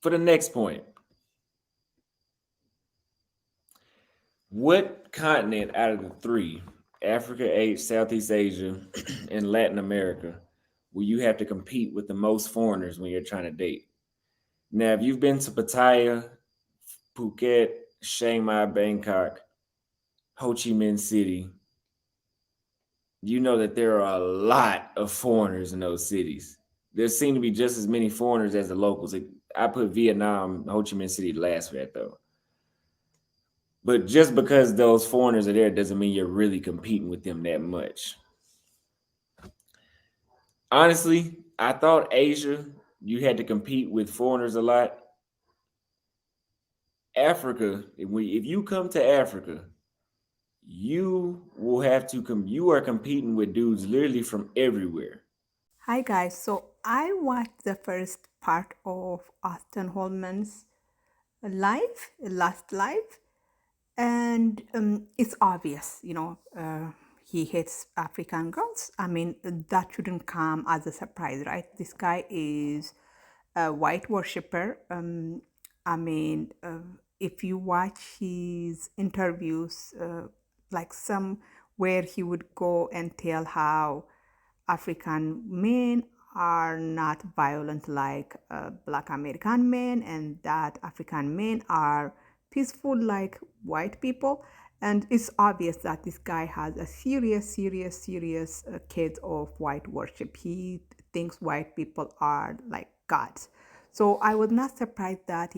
For the next point, what continent out of the three, Africa, Southeast Asia, and Latin America, will you have to compete with the most foreigners when you're trying to date? Now, if you've been to Pattaya, Phuket, Chiang Mai, Bangkok, Ho Chi Minh City, you know that there are a lot of foreigners in those cities. There seem to be just as many foreigners as the locals. I put Vietnam, Ho Chi Minh City last for that though. But just because those foreigners are there doesn't mean you're really competing with them that much. Honestly, I thought Asia, you had to compete with foreigners a lot. Africa, if you come to Africa, you will have to you are competing with dudes literally from everywhere. Hi guys, so I watched the first part of Austin Holman's last live, and it's obvious, he hates African girls. I mean, that shouldn't come as a surprise, right? This guy is a white worshiper. I mean, if you watch his interviews, like some where he would go and tell how African men are not violent like Black American men, and that African men are peaceful like white people. And it's obvious that this guy has a serious case of white worship. He thinks white people are like gods. So I was not surprised that,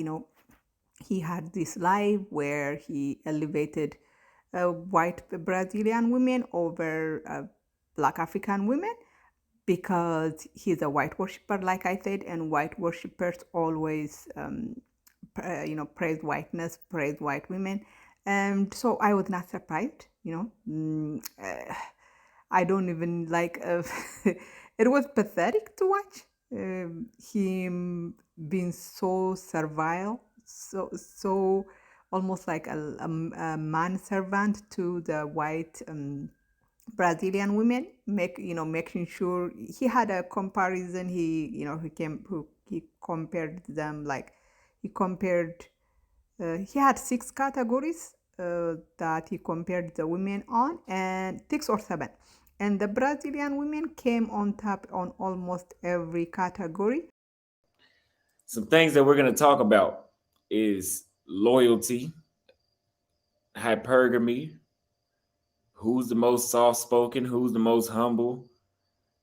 he had this live where he elevated white Brazilian women over Black African women because he's a white worshiper, like I said, and white worshippers always, praise whiteness, praise white women. And so I was not surprised, I don't even like, it was pathetic to watch him being so servile, so almost like a manservant to the white Brazilian women, making sure he had a comparison. He compared them, like he compared. He had six categories that he compared the women on, and 6 or 7, and the Brazilian women came on top on almost every category. Some things that we're going to talk about is loyalty, hypergamy, who's the most soft spoken, who's the most humble,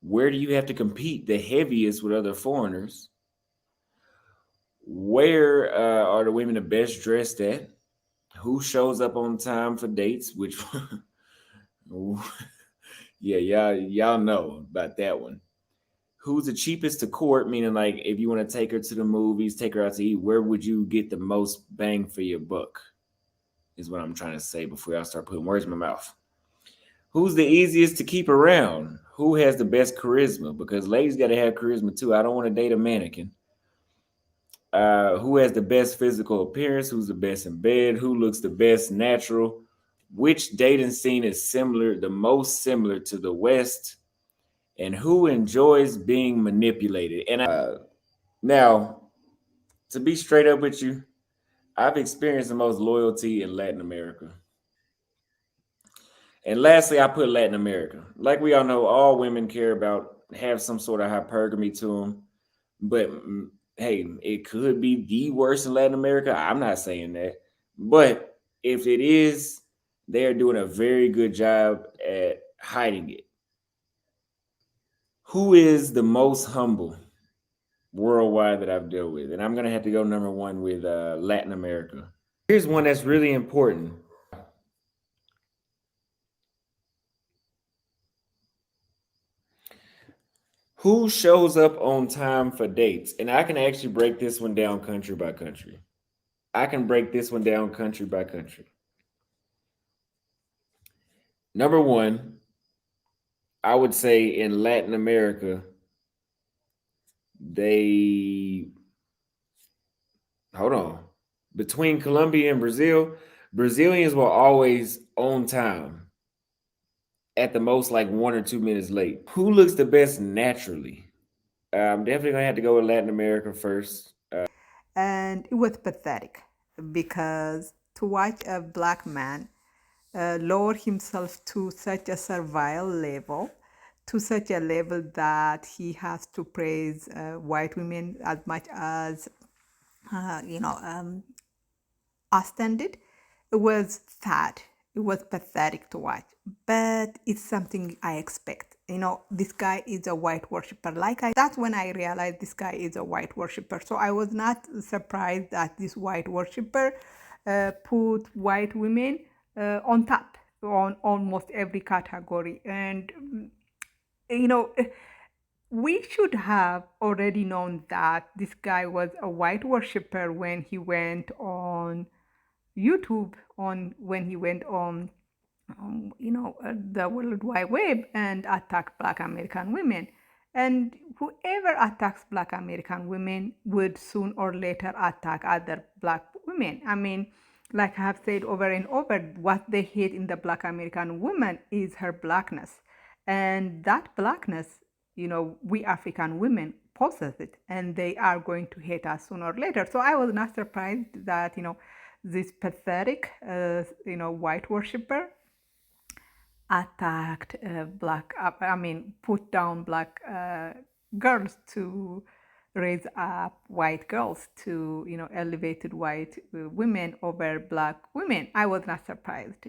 where do you have to compete the heaviest with other foreigners, where are the women the best dressed at, who shows up on time for dates, which yeah, y'all know about that one. Who's the cheapest to court, meaning like if you want to take her to the movies, take her out to eat, where would you get the most bang for your buck? Is what I'm trying to say before I start putting words in my mouth. Who's the easiest to keep around? Who has the best charisma? Because ladies got to have charisma too. I don't want to date a mannequin. Who has the best physical appearance? Who's the best in bed? Who looks the best natural? Which dating scene is the most similar to the West? And who enjoys being manipulated? And now, to be straight up with you, I've experienced the most loyalty in Latin America. And lastly, I put Latin America. Like we all know, all women care about have some sort of hypergamy to them. But hey, it could be the worst in Latin America. I'm not saying that. But if it is, they are doing a very good job at hiding it. Who is the most humble worldwide that I've dealt with? And I'm going to have to go number one with Latin America. Here's one that's really important. Who shows up on time for dates? And I can actually break this one down country by country. I can break this one down country by country. Number one, I would say in Latin America, they hold on. Between Colombia and Brazil, Brazilians were always on time, at the most like 1 or 2 minutes late. Who looks the best naturally? I'm definitely gonna have to go with Latin America first. And it was pathetic because to watch a black man lower himself to such a servile level, to such a level that he has to praise white women as much as, uh, you know, um, Austin did. It was sad. It was pathetic to watch, but it's something I expect. This guy is a white worshiper. That's when I realized this guy is a white worshiper. So I was not surprised that this white worshiper put white women on top on almost every category. And, you know, we should have already known that this guy was a white worshiper when he went on YouTube, on when he went on, the World Wide Web and attacked Black American women. And whoever attacks Black American women would soon or later attack other Black women. I mean, like I have said over and over, what they hate in the Black American woman is her blackness. And that blackness, we African women possess it, and they are going to hate us sooner or later. So I was not surprised that, this pathetic, white worshiper attacked put down black girls to raise up white girls, to, elevated white women over black women. I was not surprised,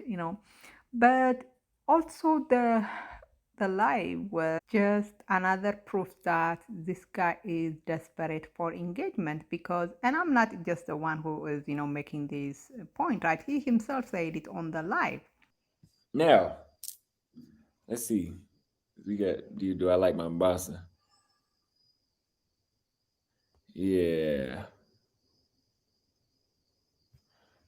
but also the lie was just another proof that this guy is desperate for engagement, because, and I'm not just the one who is, making this point, right? He himself said it on the live. Now, let's see. We got do I like my bossa? Yeah.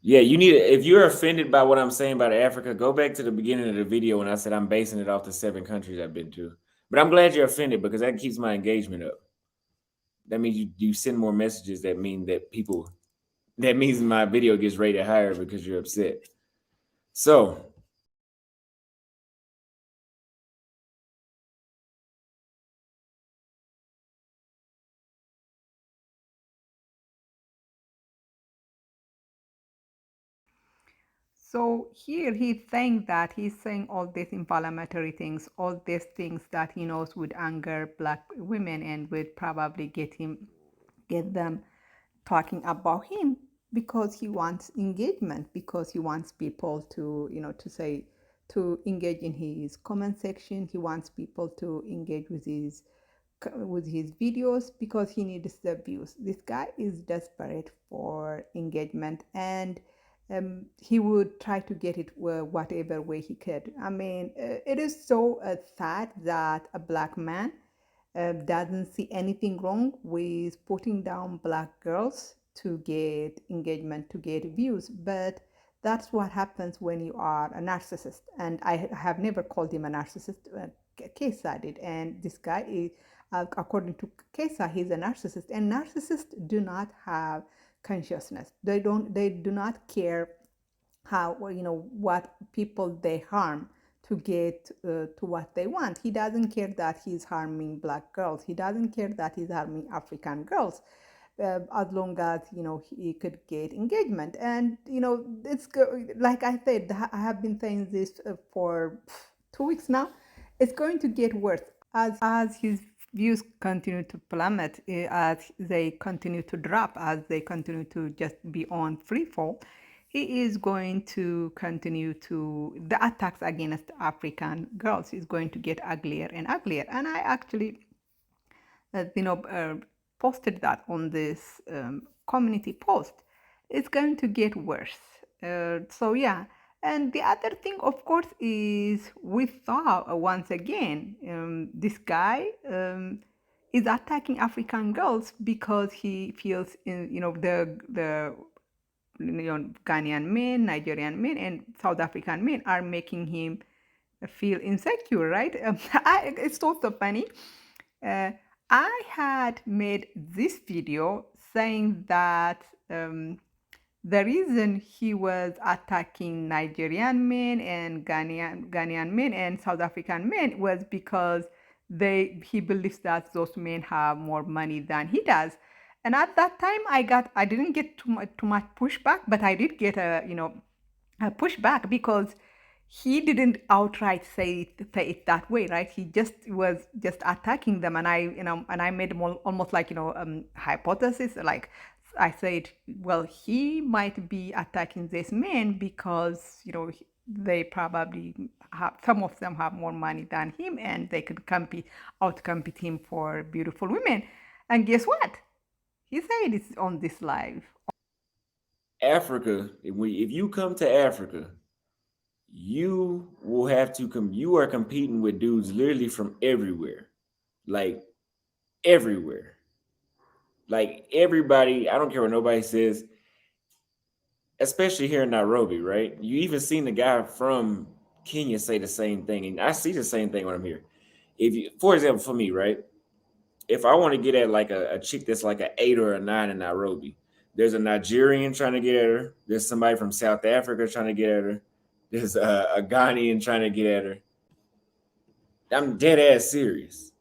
Yeah, you need if you're offended by what I'm saying about Africa, go back to the beginning of the video when I said I'm basing it off the 7 countries I've been to. But I'm glad you're offended because that keeps my engagement up. That means you send more messages that mean that means my video gets rated higher because you're upset. So So here he's saying that he's saying all these inflammatory things, all these things that he knows would anger black women and would probably get them talking about him, because he wants engagement, because he wants people to, to engage in his comment section. He wants people to engage with his videos because he needs the views. This guy is desperate for engagement, and he would try to get it whatever way he could. I mean, it is so sad that a black man doesn't see anything wrong with putting down black girls to get engagement, to get views. But that's what happens when you are a narcissist. And I have never called him a narcissist. Kesa did. And this guy is, according to Kesa, he's a narcissist. And narcissists do not have consciousness. They do not care how, what people they harm to get to what they want. He doesn't care that he's harming black girls. He doesn't care that he's harming African girls, as long as, he could get engagement. And, it's like I said, I have been saying this for 2 weeks now. It's going to get worse as his views continue to plummet, as they continue to drop, as they continue to just be on free fall. He is going to continue to, the attacks against African girls is going to get uglier and uglier. And I actually, posted that on this community post. It's going to get worse. So yeah. And the other thing, of course, is we saw once again this guy is attacking African girls because he feels, the Ghanaian men, Nigerian men, and South African men are making him feel insecure, right? It's also funny. I had made this video saying that the reason he was attacking Nigerian men and Ghanaian men and South African men was because he believes that those men have more money than he does. And at that time, I didn't get too much pushback, but I did get a pushback because he didn't outright say it that way, right? He just was just attacking them, and I made almost like hypothesis, like I said, well, he might be attacking this man because they probably have, some of them have more money than him, and they could outcompete him for beautiful women. And guess what? He said it's on this live. Africa, if you come to Africa, you will have to you are competing with dudes literally from everywhere. Like everywhere. Like everybody, I don't care what nobody says, especially here in Nairobi, right? You even seen the guy from Kenya say the same thing. And I see the same thing when I'm here. If you, for example, for me, right? If I want to get at like a chick that's like an 8 or a 9 in Nairobi, there's a Nigerian trying to get at her. There's somebody from South Africa trying to get at her. There's a Ghanaian trying to get at her. I'm dead ass serious.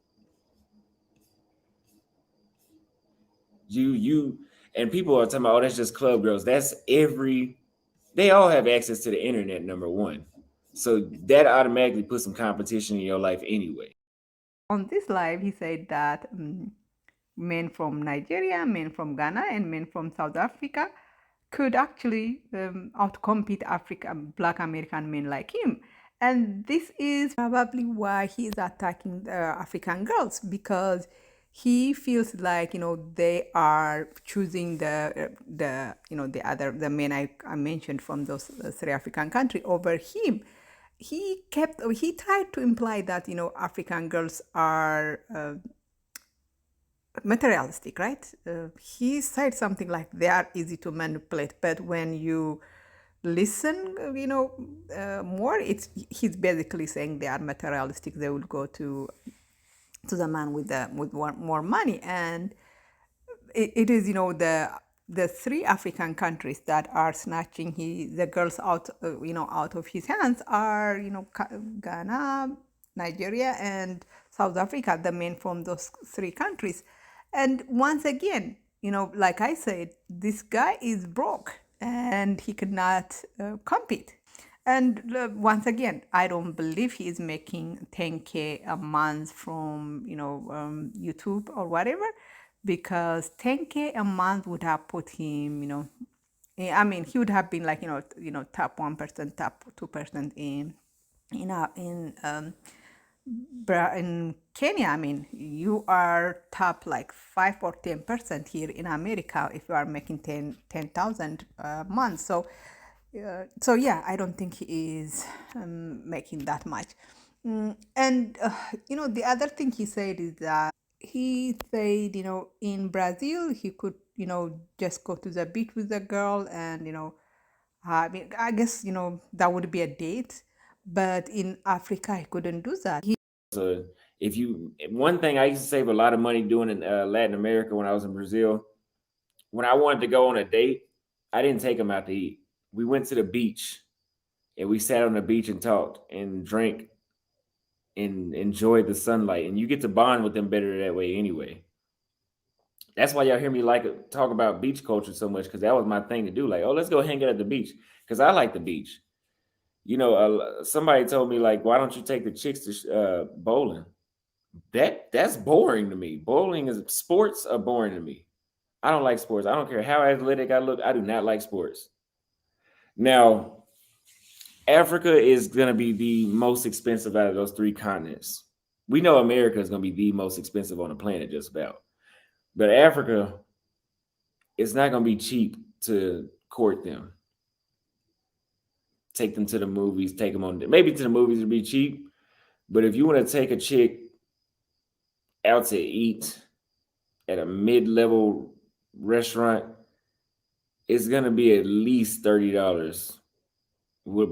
You and people are talking about, oh, that's just club girls. That's they all have access to the internet, number one. So that automatically puts some competition in your life anyway. On this live, he said that men from Nigeria, men from Ghana, and men from South Africa could actually outcompete Black American men like him. And this is probably why he is attacking the African girls, because he feels like they are choosing the men I mentioned from those three African countries over him. He tried to imply that African girls are materialistic, right? He said something like they are easy to manipulate, but when you listen, more, he's basically saying they are materialistic. They will go to the man with more money, and it is the three African countries that are snatching the girls out of his hands are Ghana, Nigeria, and South Africa, the men from those three countries. And once again, like I said, this guy is broke and he could not compete. And once again, I don't believe he is making 10K a month from YouTube or whatever, because 10K a month would have put him, I mean, he would have been like top 1%, top 2% in Kenya. I mean, you are top like 5 or 10% here in America if you are making 10,000 a month. So yeah, I don't think he is making that much. And the other thing he said is that he said, in Brazil he could, just go to the beach with the girl, and I mean, I guess that would be a date, but in Africa he couldn't do that. So one thing I used to save a lot of money doing in Latin America when I was in Brazil, when I wanted to go on a date, I didn't take them out to eat. We went to the beach and we sat on the beach and talked and drank and enjoyed the sunlight. And you get to bond with them better that way anyway. That's why y'all hear me talk about beach culture so much, because that was my thing to do. Like, oh, let's go hang out at the beach, because I like the beach. Somebody told me, like, why don't you take the chicks to bowling? That's boring to me. Sports are boring to me. I don't like sports. I don't care how athletic I look. I do not like sports. Now, Africa is going to be the most expensive out of those three continents. We know America is going to be the most expensive on the planet, just about. But Africa, it's not going to be cheap to court them. Take them to the movies, take them on, maybe to the movies would be cheap. But if you want to take a chick out to eat at a mid-level restaurant, it's going to be at least $30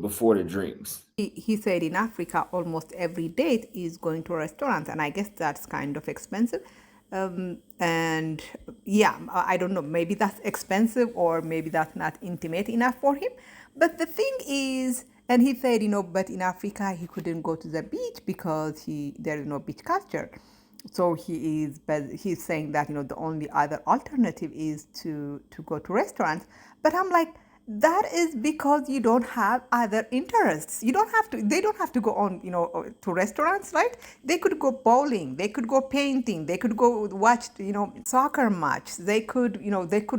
before the drinks. He said in Africa, almost every date is going to a restaurant, and I guess that's kind of expensive. And yeah, I don't know, maybe that's expensive, or maybe that's not intimate enough for him. But the thing is, and he said, but in Africa he couldn't go to the beach because there is no beach culture. So he's saying that the only other alternative is to go to restaurants. But I'm like, that is because you don't have other interests. You don't have to. They don't have to go on to restaurants, right? They could go bowling, they could go painting, they could go watch soccer match, they could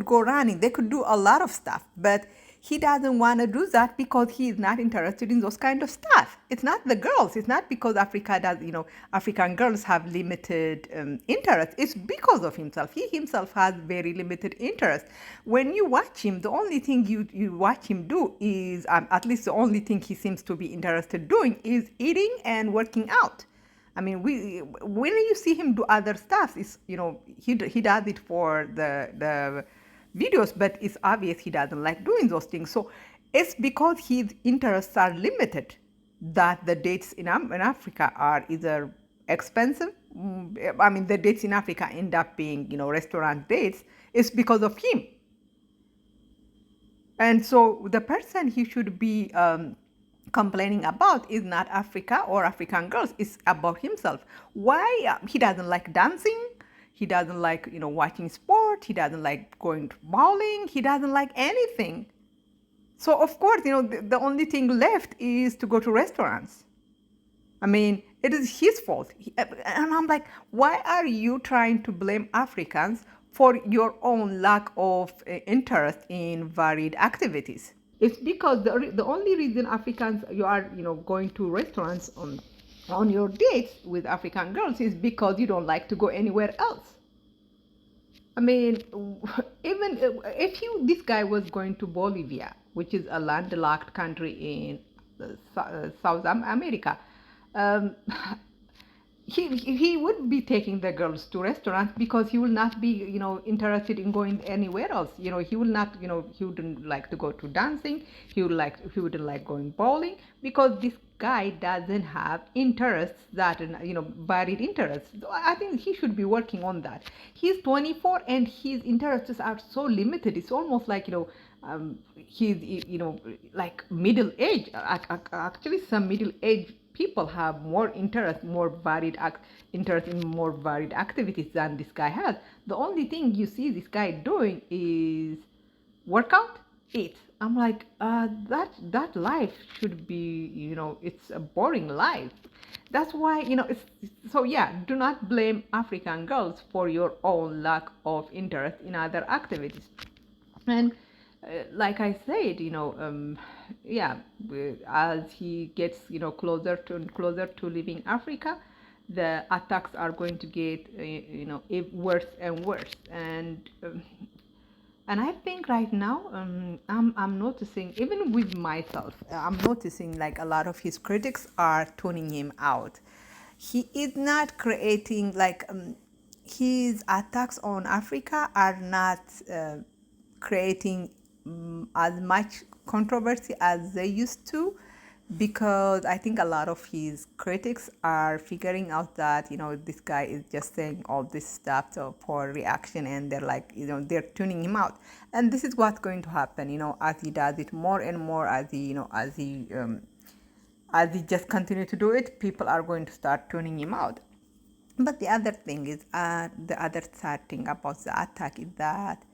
go running, they could do a lot of stuff. But he doesn't want to do that because he is not interested in those kind of stuff. It's not the girls. It's not because African girls have limited interest. It's because of himself. He himself has very limited interest. When you watch him, the only thing you watch him do is, at least the only thing he seems to be interested doing, is eating and working out. I mean, when you see him do other stuff, he does it for the videos, but it's obvious he doesn't like doing those things. So it's because his interests are limited that the dates in Africa are either expensive. I mean, the dates in Africa end up being restaurant dates. It's because of him. And so the person he should be complaining about is not Africa or African girls. It's about himself. Why he doesn't like dancing? He doesn't like watching sport. He doesn't like going to bowling. He doesn't like anything. So of course the only thing left is to go to restaurants. I mean, it is his fault. And I'm like, why are you trying to blame Africans for your own lack of interest in varied activities? It's because the only reason Africans, you are going to restaurants on your dates with African girls, is because you don't like to go anywhere else. I mean, even if this guy was going to Bolivia, which is a landlocked country in South America, um, he would be taking the girls to restaurants because he will not be interested in going anywhere else. He will not he wouldn't like to go to dancing. He wouldn't like going bowling because this guy doesn't have interests that varied interests. So I think he should be working on that. He's 24 and his interests are so limited. It's almost like he's like middle age. Actually, some middle age people have more interest, interest in more varied activities than this guy has. The only thing you see this guy doing is workout, eat. I'm like, that life should be, it's a boring life. That's why, so yeah, do not blame African girls for your own lack of interest in other activities. And like I said, yeah, as he gets, closer to leaving Africa, the attacks are going to get, worse and worse. And I think right now, I'm noticing, even with myself, I'm noticing like a lot of his critics are tuning him out. He is not creating his attacks on Africa are not creating as much controversy as they used to, because I think a lot of his critics are figuring out that this guy is just saying all this stuff for reaction, and they're like they're tuning him out. And this is what's going to happen as he does it more and more, as he just continue to do it, people are going to start tuning him out. But the other thing is, the other sad thing about the attack is that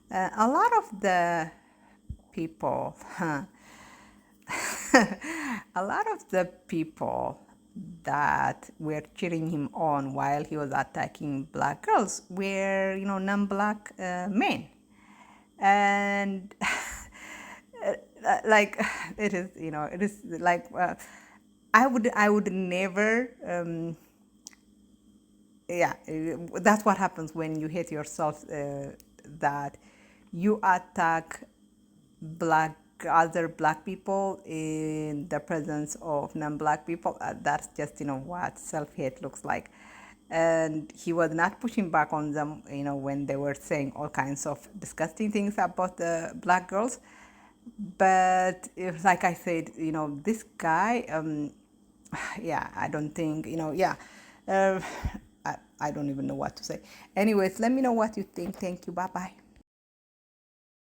a lot of the people a lot of the people that were cheering him on while he was attacking black girls were non-black men. And like it is like I would never yeah, that's what happens when you hate yourself, that you attack other black people in the presence of non-black people. That's just what self-hate looks like. And he was not pushing back on them when they were saying all kinds of disgusting things about the black girls. But like I said, this guy, yeah, I don't think yeah, I don't even know what to say. Anyways, let me know what you think. Thank you. Bye bye.